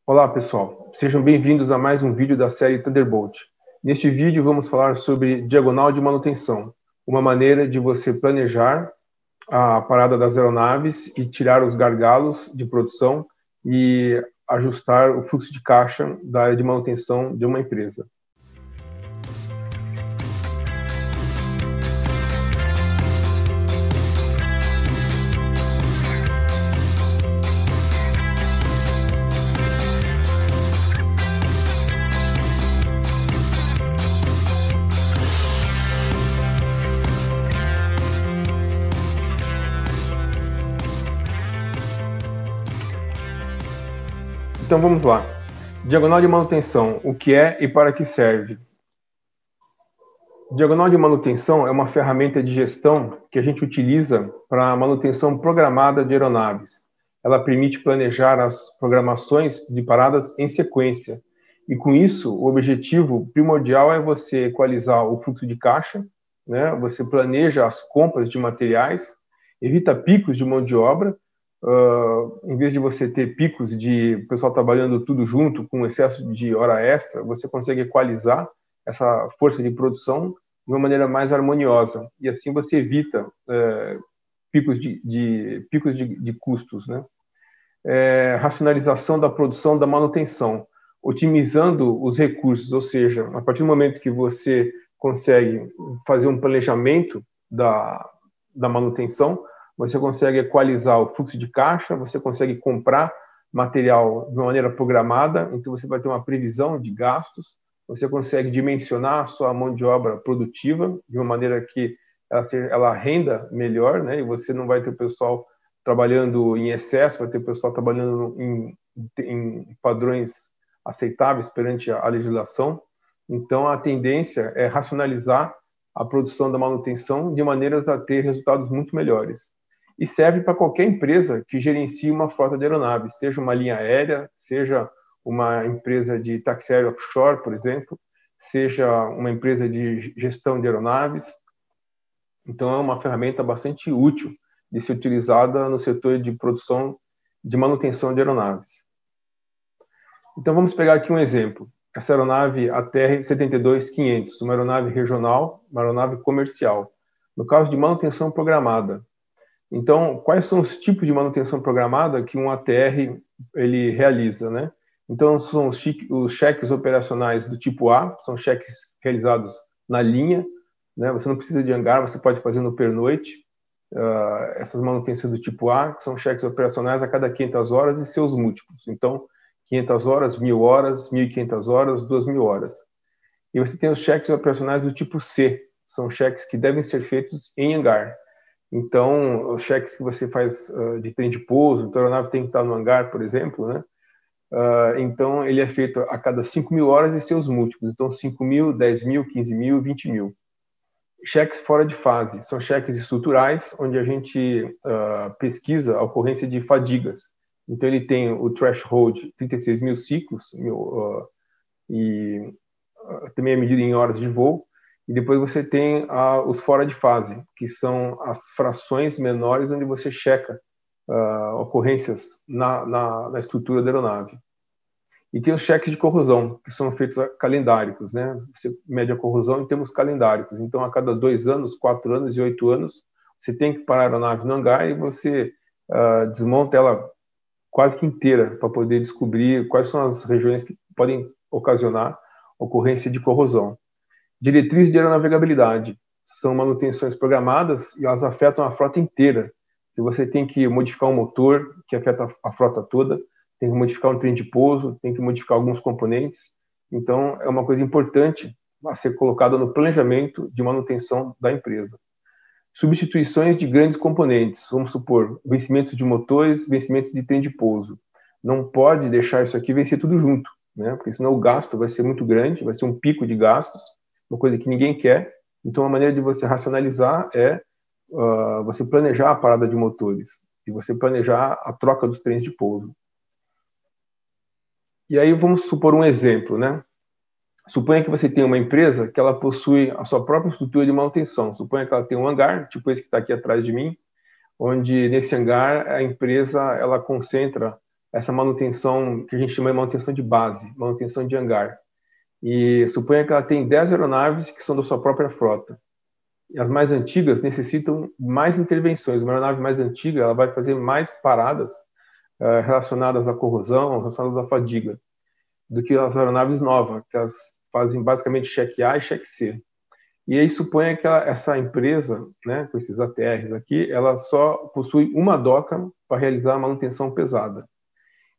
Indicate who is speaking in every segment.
Speaker 1: Olá, pessoal. Sejam bem-vindos a mais um vídeo da série Thunderbolt. Neste vídeo vamos falar sobre diagonal de manutenção, uma maneira de você planejar a parada das aeronaves e tirar os gargalos de produção e ajustar o fluxo de caixa da área de manutenção de uma empresa. Então vamos lá. Diagonal de manutenção, o que é e para que serve? Diagonal de manutenção é uma ferramenta de gestão que a gente utiliza para a manutenção programada de aeronaves. Ela permite planejar as programações de paradas em sequência. E com isso, o objetivo primordial é você equalizar o fluxo de caixa, né? Você planeja as compras de materiais, evita picos de mão de obra. Em vez de você ter picos de pessoal trabalhando tudo junto, com excesso de hora extra, você consegue equalizar essa força de produção de uma maneira mais harmoniosa. E assim você evita picos de custos, né? Racionalização da produção da manutenção, otimizando os recursos, ou seja, a partir do momento que você consegue fazer um planejamento da manutenção, você consegue equalizar o fluxo de caixa, você consegue comprar material de uma maneira programada, então você vai ter uma previsão de gastos, você consegue dimensionar a sua mão de obra produtiva de uma maneira que ela renda melhor, né? E você não vai ter o pessoal trabalhando em excesso, vai ter o pessoal trabalhando em padrões aceitáveis perante a legislação. Então, a tendência é racionalizar a produção da manutenção de maneiras a ter resultados muito melhores. E serve para qualquer empresa que gerencie uma frota de aeronaves, seja uma linha aérea, seja uma empresa de táxi aéreo offshore, por exemplo, seja uma empresa de gestão de aeronaves. Então, é uma ferramenta bastante útil de ser utilizada no setor de produção de manutenção de aeronaves. Então, vamos pegar aqui um exemplo. Essa aeronave ATR 72500, uma aeronave regional, uma aeronave comercial. No caso de manutenção programada. Então, quais são os tipos de manutenção programada que um ATR ele realiza, né? Então, são os cheques operacionais do tipo A, são cheques realizados na linha, né? Você não precisa de hangar, você pode fazer no pernoite. Essas manutenções do tipo A, que são cheques operacionais a cada 500 horas e seus múltiplos. Então, 500 horas, 1.000 horas, 1.500 horas, 2.000 horas. E você tem os cheques operacionais do tipo C, são cheques que devem ser feitos em hangar. Então, os cheques que você faz de trem de pouso, então a aeronave tem que estar no hangar, por exemplo, né? Então, ele é feito a cada 5.000 horas e seus múltiplos. Então, 5.000, 10.000, 15.000, 20.000. Cheques fora de fase são cheques estruturais, onde a gente pesquisa a ocorrência de fadigas. Então, ele tem o threshold 36.000 ciclos, e também é medido em horas de voo. E depois você tem os fora de fase, que são as frações menores onde você checa ocorrências na estrutura da aeronave. E tem os cheques de corrosão, que são feitos calendáricos, né? Você mede a corrosão em termos calendáricos. Então, a cada 2 anos, 4 anos e 8 anos, você tem que parar a aeronave no hangar e você desmonta ela quase que inteira para poder descobrir quais são as regiões que podem ocasionar ocorrência de corrosão. Diretrizes de aeronavegabilidade são manutenções programadas e elas afetam a frota inteira. Se você tem que modificar um motor, que afeta a frota toda, tem que modificar um trem de pouso, tem que modificar alguns componentes. Então, é uma coisa importante a ser colocada no planejamento de manutenção da empresa. Substituições de grandes componentes, vamos supor, vencimento de motores, vencimento de trem de pouso. Não pode deixar isso aqui vencer tudo junto, né? Porque senão o gasto vai ser muito grande, vai ser um pico de gastos, uma coisa que ninguém quer. Então, a maneira de você racionalizar é você planejar a parada de motores e você planejar a troca dos trens de pouso. E aí vamos supor um exemplo, né? Suponha que você tem uma empresa que ela possui a sua própria estrutura de manutenção. Suponha que ela tem um hangar, tipo esse que está aqui atrás de mim, onde nesse hangar a empresa ela concentra essa manutenção que a gente chama de manutenção de base, manutenção de hangar. E suponha que ela tem 10 aeronaves que são da sua própria frota. E as mais antigas necessitam mais intervenções. Uma aeronave mais antiga ela vai fazer mais paradas relacionadas à corrosão, relacionadas à fadiga, do que as aeronaves novas, que elas fazem basicamente cheque A e cheque C. E aí suponha que essa empresa, né, com esses ATRs aqui, ela só possui uma doca para realizar a manutenção pesada.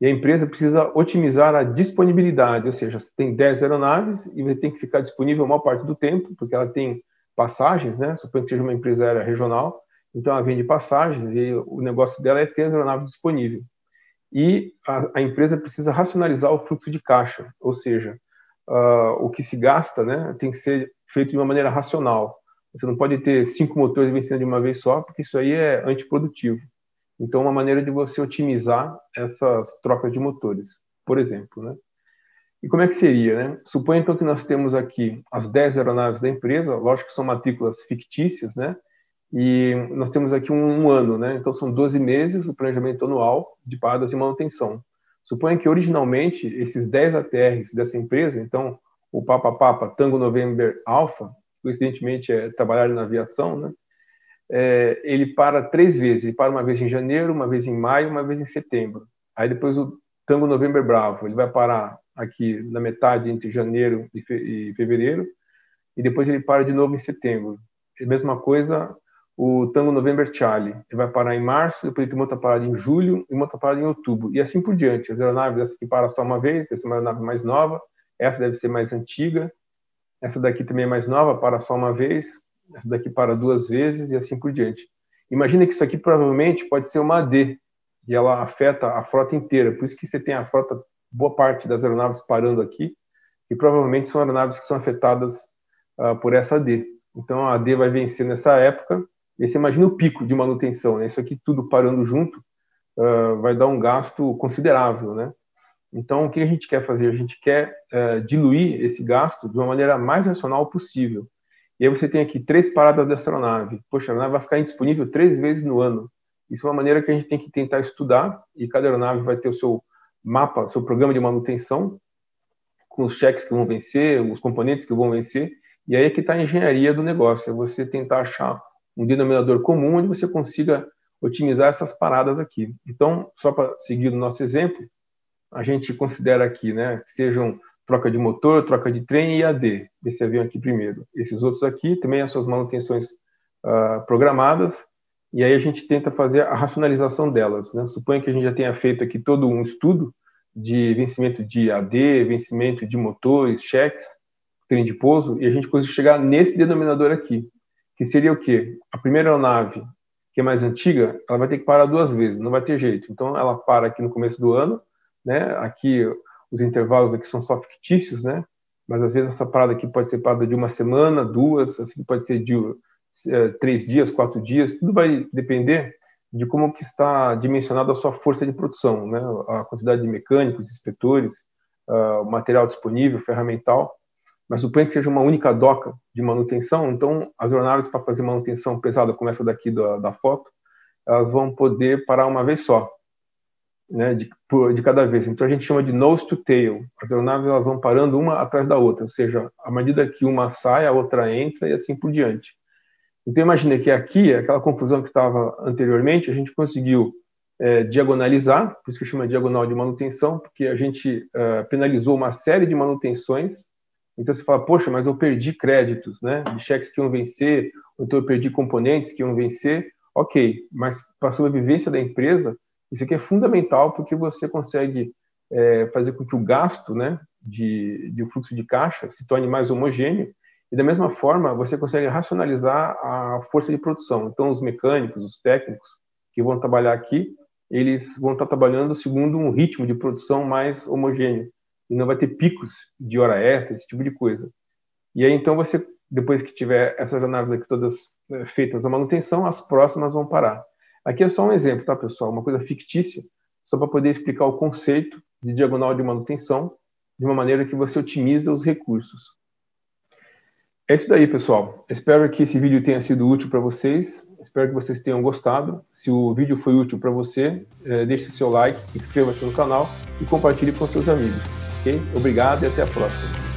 Speaker 1: E a empresa precisa otimizar a disponibilidade, ou seja, você tem 10 aeronaves e você tem que ficar disponível a maior parte do tempo, porque ela tem passagens, né? Suponha que seja uma empresa aérea regional, então ela vende passagens e o negócio dela é ter as aeronaves disponíveis. E a empresa precisa racionalizar o fluxo de caixa, ou seja, o que se gasta, né, tem que ser feito de uma maneira racional. Você não pode ter 5 motores vencendo de uma vez só, porque isso aí é antiprodutivo. Então, uma maneira de você otimizar essas trocas de motores, por exemplo, né? E como é que seria, né? Suponha, então, que nós temos aqui as 10 aeronaves da empresa, lógico que são matrículas fictícias, né? E nós temos aqui um ano, né? Então, são 12 meses o planejamento anual de paradas de manutenção. Suponha que, originalmente, esses 10 ATRs dessa empresa, então, o Papa Tango November Alpha, coincidentemente é trabalhar na aviação, né? Ele para 3 vezes. Ele para uma vez em janeiro, uma vez em maio, uma vez em setembro. Aí depois o Tango November Bravo, ele vai parar aqui na metade entre janeiro e fevereiro, e depois ele para de novo em setembro. E a mesma coisa o Tango November Charlie, ele vai parar em março, depois ele tem uma outra parada em julho e uma outra parada em outubro, e assim por diante. As aeronaves, essa que para só uma vez, essa é uma aeronave mais nova, essa deve ser mais antiga, essa daqui também é mais nova, para só uma vez, essa daqui para 2 vezes e assim por diante. Imagina que isso aqui provavelmente pode ser uma AD, e ela afeta a frota inteira, por isso que você tem a frota, boa parte das aeronaves parando aqui, e provavelmente são aeronaves que são afetadas por essa AD. Então a AD vai vencer nessa época, e aí você imagina o pico de manutenção, né? Isso aqui tudo parando junto vai dar um gasto considerável, né? Então, o que a gente quer fazer? A gente quer diluir esse gasto de uma maneira mais racional possível. E aí você tem aqui 3 paradas dessa aeronave. Poxa, a aeronave vai ficar indisponível 3 vezes no ano. Isso é uma maneira que a gente tem que tentar estudar, e cada aeronave vai ter o seu mapa, o seu programa de manutenção, com os cheques que vão vencer, os componentes que vão vencer, e aí é que está a engenharia do negócio, é você tentar achar um denominador comum onde você consiga otimizar essas paradas aqui. Então, só para seguir o nosso exemplo, a gente considera aqui, né, que sejam troca de motor, troca de trem e AD, esse avião aqui primeiro. Esses outros aqui também as suas manutenções programadas, e aí a gente tenta fazer a racionalização delas, né? Suponha que a gente já tenha feito aqui todo um estudo de vencimento de AD, vencimento de motores, cheques, trem de pouso, e a gente conseguiu chegar nesse denominador aqui, que seria o quê? A primeira aeronave, que é mais antiga, ela vai ter que parar 2 vezes, não vai ter jeito. Então, ela para aqui no começo do ano, né? Aqui, os intervalos aqui são só fictícios, né? Mas, às vezes, essa parada aqui pode ser parada de 1 semana, 2, assim, pode ser de 3 dias, 4 dias, tudo vai depender de como que está dimensionada a sua força de produção, né? A quantidade de mecânicos, inspetores, o material disponível, ferramental. Mas suponha que seja uma única doca de manutenção, então as aeronaves para fazer manutenção pesada, como essa daqui da foto, elas vão poder parar uma vez só, né, de cada vez. Então a gente chama de nose to tail. As aeronaves elas vão parando uma atrás da outra, ou seja, à medida que uma sai, a outra entra e assim por diante. Então imagina que aqui, aquela confusão que estava anteriormente, a gente conseguiu diagonalizar, por isso que chama diagonal de manutenção, porque a gente penalizou uma série de manutenções. Então você fala, poxa, mas eu perdi créditos, né, de cheques que iam vencer, ou então eu perdi componentes que iam vencer. Ok, mas para a sobrevivência da empresa, isso aqui é fundamental, porque você consegue fazer com que o gasto, né, de fluxo de caixa se torne mais homogêneo, e da mesma forma você consegue racionalizar a força de produção. Então os mecânicos, os técnicos que vão trabalhar aqui, eles vão estar trabalhando segundo um ritmo de produção mais homogêneo, e não vai ter picos de hora extra, esse tipo de coisa. E aí, então, você, depois que tiver essas análises aqui todas feitas a manutenção, as próximas vão parar. Aqui é só um exemplo, tá, pessoal? Uma coisa fictícia, só para poder explicar o conceito de diagonal de manutenção de uma maneira que você otimiza os recursos. É isso daí, pessoal. Espero que esse vídeo tenha sido útil para vocês. Espero que vocês tenham gostado. Se o vídeo foi útil para você, deixe o seu like, inscreva-se no canal e compartilhe com seus amigos. Ok? Obrigado e até a próxima.